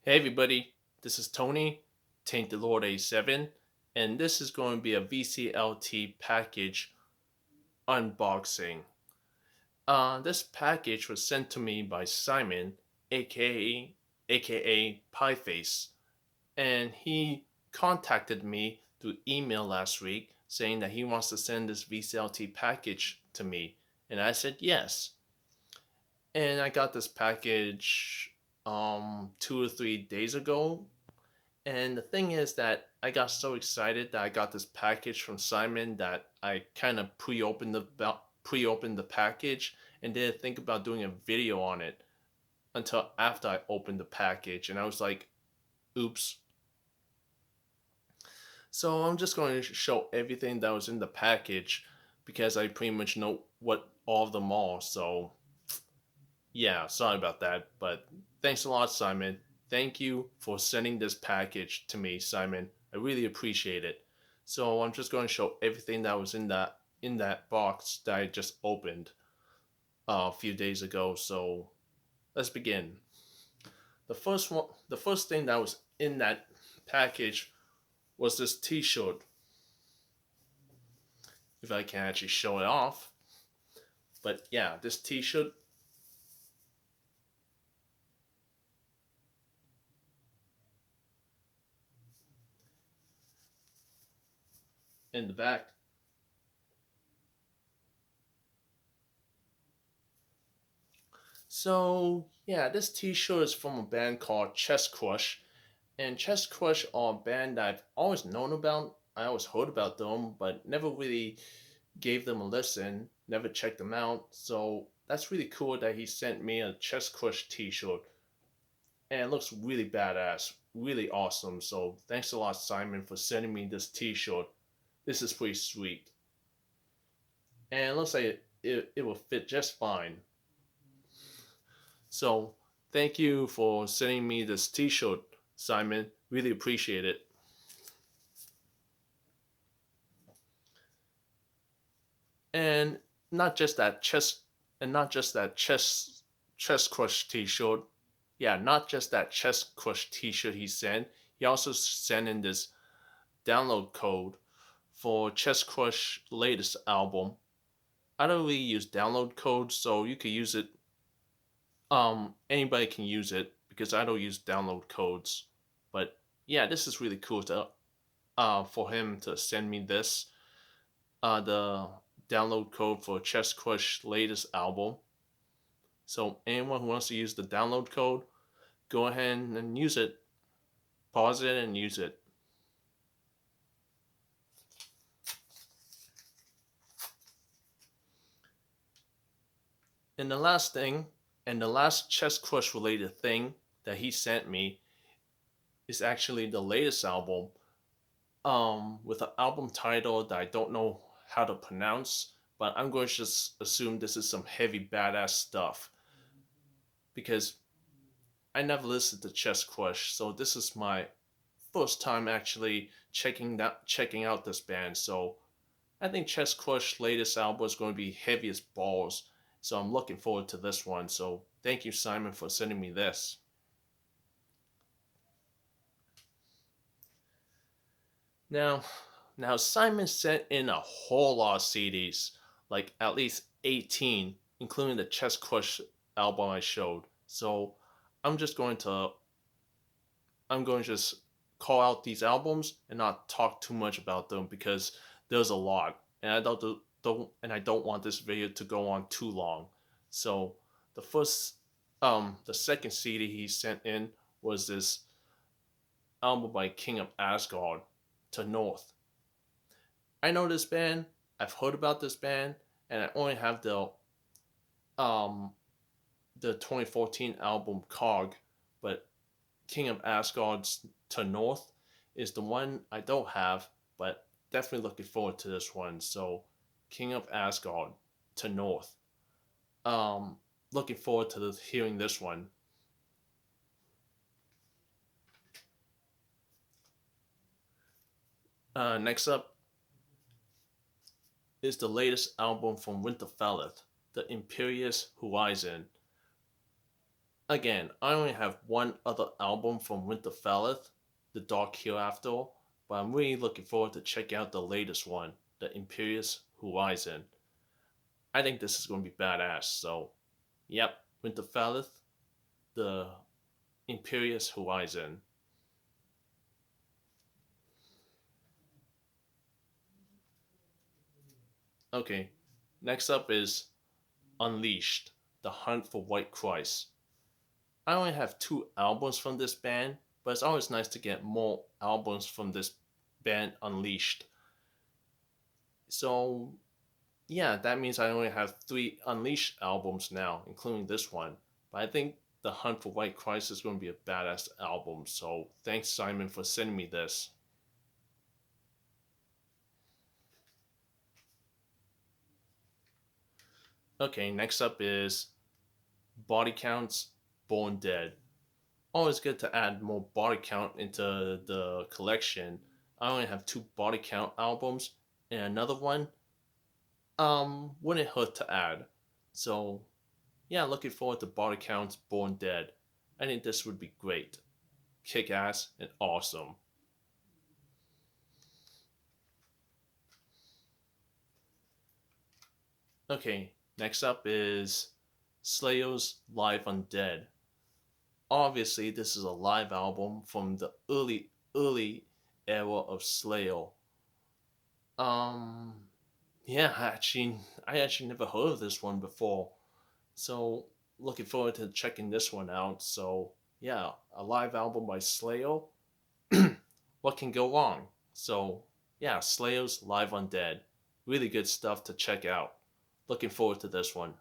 Hey everybody, this is Tony, Taint the Lord A7, and this is going to be a VCLT package unboxing. This package was sent to me by Simon, aka Pieface, and he contacted me through email last week saying that he wants to send this VCLT package to me, and I said yes. And I got this package 2 or 3 days ago. And the thing is that I got so excited that I got this package from Simon that I kind of pre-opened the package and didn't think about doing a video on it until after I opened the package, and I was like, "Oops." So I'm just going to show everything that was in the package because I pretty much know what all of them are. So yeah, sorry about that, but thanks a lot, Simon. Thank you for sending this package to me, Simon. I really appreciate it. So I'm just going to show everything that was in that box that I just opened a few days ago. So let's begin. The first thing that was in that package was this T-shirt. If I can actually show it off, but yeah, this T-shirt in the back. So yeah, this T-shirt is from a band called Chest Crush, and Chest Crush are a band that I've always known about. I always heard about them, but never really gave them a listen. Never checked them out. So that's really cool that he sent me a Chest Crush T-shirt, and it looks really badass, really awesome. So thanks a lot, Simon, for sending me this T-shirt. This is pretty sweet, and it looks like it will fit just fine. So thank you for sending me this T-shirt, Simon. Really appreciate it. And not just that chest, and not just that chest crush T-shirt. Yeah, not just that chest crush T-shirt he sent. He also sent in this download code for Chest Crush latest album. I don't really use download codes, so you could use it. Anybody can use it because I don't use download codes. But yeah, this is really cool to for him to send me this the download code for Chest Crush latest album. So anyone who wants to use the download code, go ahead and use it. Pause it and use it. And the last thing, and the last Chest Crush related thing that he sent me is actually the latest album, with an album title that I don't know how to pronounce, but I'm going to just assume this is some heavy badass stuff because I never listened to Chest Crush, so this is my first time actually checking out this band. So I think Chest Crush latest album is going to be heavy as balls. So I'm looking forward to this one. So thank you, Simon, for sending me this. Now, now Simon sent in a whole lot of CDs, like at least 18, including the Chest Crush album I showed. So I'm just going to I'm going to just call out these albums and not talk too much about them because there's a lot, and I don't want this video to go on too long. So the first, the second CD he sent in was this album by King of Asgard, To North. I know this band. I've heard about this band, and I only have um the 2014 album Cog, but King of Asgard's To North is the one I don't have, but definitely looking forward to this one. So, King of Asgard To North. Um, Looking forward to hearing this one. Next up is the latest album from Winterfell, The Imperious Horizon. Again, I only have one other album from Winterfelleth, The Dark Hereafter, but I'm really looking forward to checking out the latest one, The Imperious Horizon. I think this is going to be badass. So, yep, Winterfelleth, The Imperious Horizon. Okay, next up is Unleashed, The Hunt for White Christ. I only have two albums from this band, but it's always nice to get more albums from this band Unleashed. So, yeah, that means I only have three Unleashed albums now, including this one. But I think The Hunt for White Christ is going to be a badass album, so thanks, Simon, for sending me this. Okay, next up is Body Counts Born Dead. Always good to add more body count into the collection. I only have two body count albums, and another one wouldn't hurt to add. So yeah, looking forward to Body Counts Born Dead. I think this would be great, kick ass, and awesome. Okay, next up is Slayer's Live Undead. Obviously, this is a live album from the early era of Slayer. Um, yeah, I actually never heard of this one before, so looking forward to checking this one out. So yeah, a live album by Slayer. What can go wrong? So yeah, Slayer's Live Undead, really good stuff to check out. Looking forward to this one.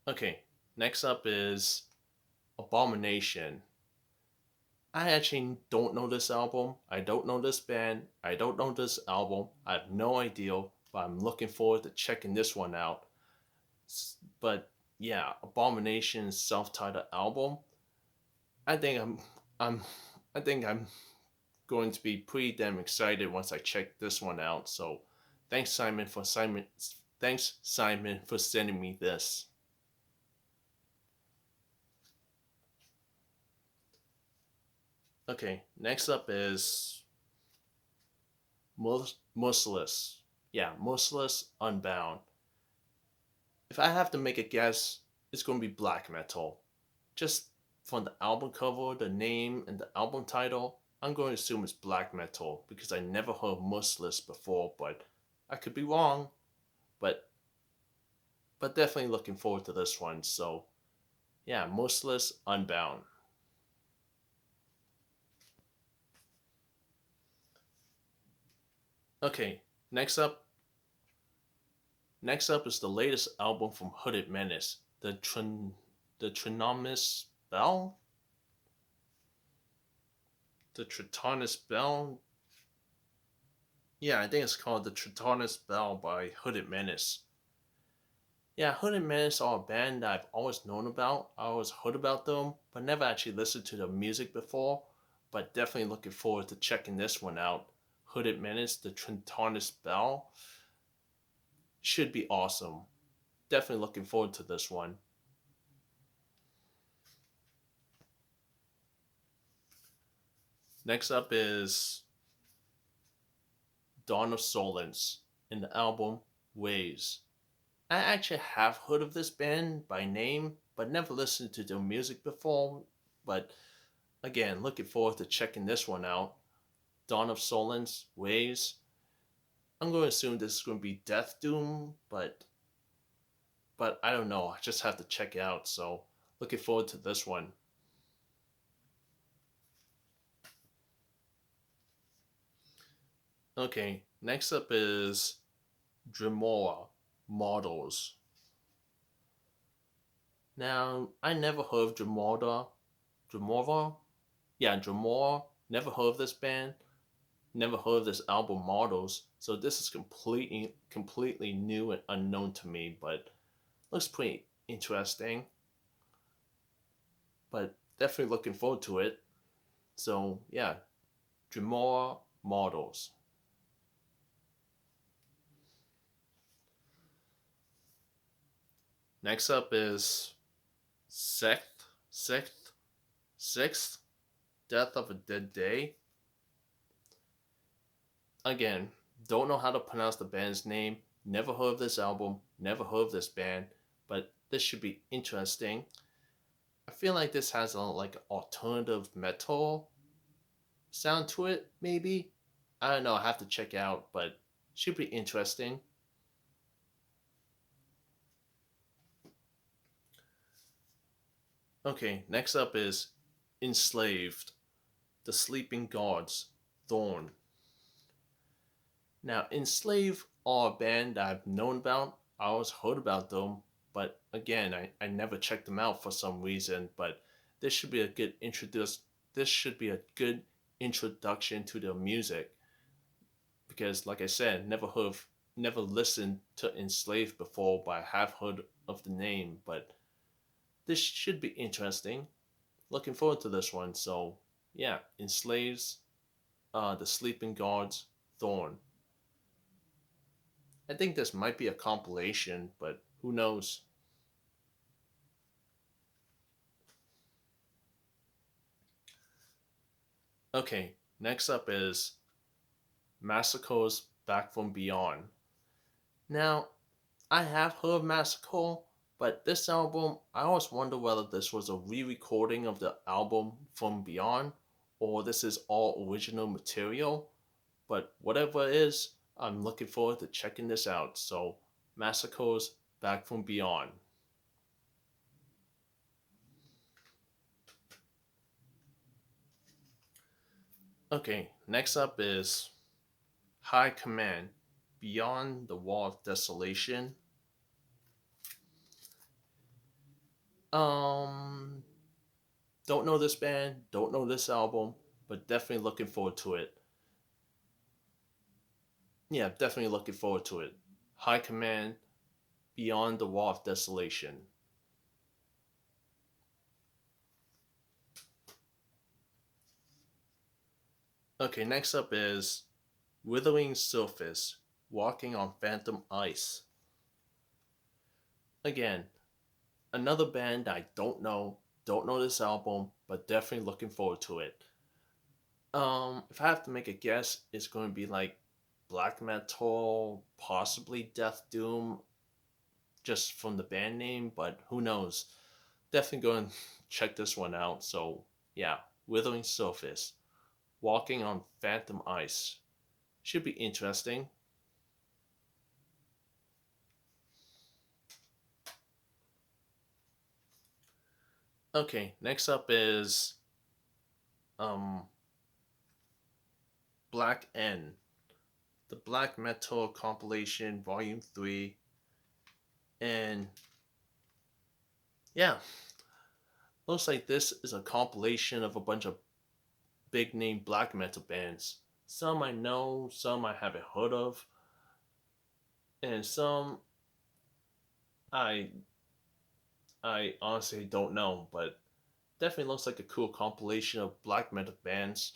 Okay, next up is Abomination. I actually don't know this album. I don't know this band. I don't know this album. I have no idea, but I'm looking forward to checking this one out. But yeah, Abomination's self-titled album. I think I'm I think I'm going to be pretty damn excited once I check this one out. So thanks Simon for sending me this. Okay, next up is Merciless. Yeah, Merciless Unbound. If I have to make a guess, it's going to be black metal. Just from the album cover, the name, and the album title, I'm going to assume it's black metal because I never heard Merciless before, but I could be wrong. But definitely looking forward to this one. So yeah, Merciless Unbound. Okay, next up is the latest album from Hooded Menace, the Trinomis Bell, the Tritonus Bell. Yeah, I think it's called the Tritonus Bell by Hooded Menace. Yeah, Hooded Menace are a band that I've always known about. I always heard about them, but never actually listened to their music before. But definitely looking forward to checking this one out. Hooded Menace, the Tritonus Bell, should be awesome. Definitely looking forward to this one. Next up is Dawn of Solence in the album Waves. I actually have heard of this band by name, but never listened to their music before. But again, looking forward to checking this one out. Dawn of Solence, Waves. I'm going to assume this is going to be Death Doom, but I don't know. I just have to check it out. So looking forward to this one. Okay, next up is Dremora Models. Now, I never heard of Dremora? Yeah, Dremora. Never heard of this band. Never heard of this album Models. So this is completely new and unknown to me, but looks pretty interesting. But definitely looking forward to it. So yeah, Dremora Models. Next up is Sixth, Sixth, Sixth, Death of a Dead Day. Again, don't know how to pronounce the band's name. Never heard of this album. Never heard of this band. But this should be interesting. I feel like this has a like alternative metal sound to it. Maybe I don't know. I have to check out, but should be interesting. Okay, next up is Enslaved, The Sleeping Gods, Thorn. Now, Enslaved are a band that I've known about. I always heard about them, but again, I never checked them out for some reason. But this should be a good introduce. This should be a good introduction to their music because, like I said, never listened to Enslaved before, but I have heard of the name. But this should be interesting. Looking forward to this one. So yeah, Enslaves, the Sleeping Gods, Thorn. I think this might be a compilation, but who knows? Okay, next up is Massacre's Back from Beyond. Now, I have heard Massacre, but this album, I always wonder whether this was a re recording of the album From Beyond or this is all original material. But whatever it is, I'm looking forward to checking this out. So, Massacre's Back from Beyond. Okay, next up is High Command Beyond the Wall of Desolation. Um, don't know this band, don't know this album, but definitely looking forward to it. Yeah, definitely looking forward to it. High Command Beyond the Wall of Desolation. Okay, next up is Withering Surface Walking on Phantom Ice. Again, another band I don't know this album, but definitely looking forward to it. If I have to make a guess, it's going to be like black metal, possibly Death Doom, just from the band name, but who knows? Definitely go and check this one out. So yeah, Withering Surface, Walking on Phantom Ice, should be interesting. Okay, next up is um Black N, the Black Metal Compilation Volume 3. And yeah, looks like this is a compilation of a bunch of big name black metal bands. Some I know, some I haven't heard of, and some I I honestly don't know, but definitely looks like a cool compilation of black metal bands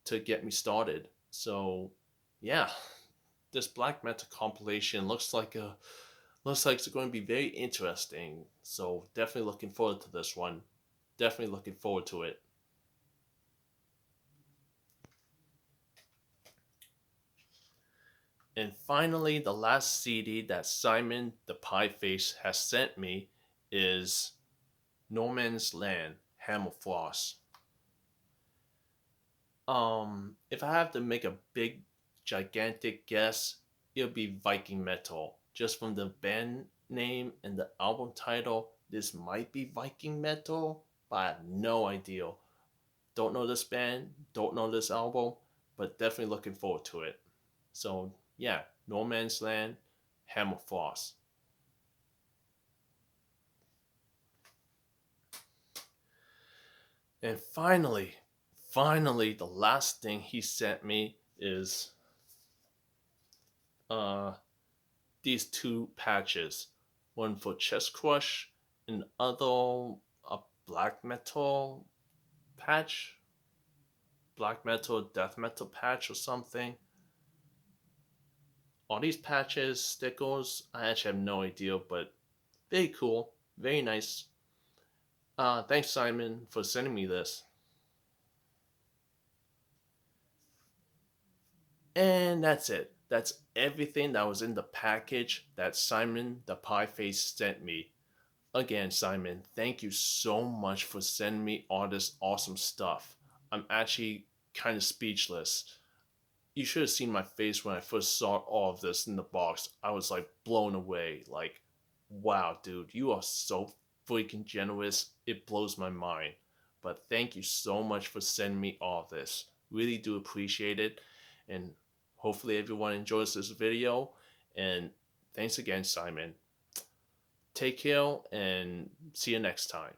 to get me started. So yeah, this black metal compilation looks like it's going to be very interesting. So definitely looking forward to this one. Definitely looking forward to it. And finally, the last CD that Simon the Pie Face has sent me is No Man's Land, Hammerfrost. If I have to make a big, gigantic guess, it'll be Viking Metal. Just from the band name and the album title, this might be Viking Metal, but I have no idea. Don't know this band, don't know this album, but definitely looking forward to it. So yeah, No Man's Land, Hammerfrost. And finally, the last thing he sent me is uh these two patches. One for Chest Crush and other a black metal patch, black metal, death metal patch or something. Are these patches stickers? I actually have no idea, but Very cool. Very nice. Thanks, Simon, for sending me this. And that's it. That's everything that was in the package that Simon the Pie Face sent me. Again, Simon, thank you so much for sending me all this awesome stuff. I'm actually kind of speechless. You should have seen my face when I first saw all of this in the box. I was like blown away. Like, wow, dude, you are so freaking generous. It blows my mind. But thank you so much for sending me all of this. Really do appreciate it. And hopefully everyone enjoys this video. And thanks again, Simon. Take care and see you next time.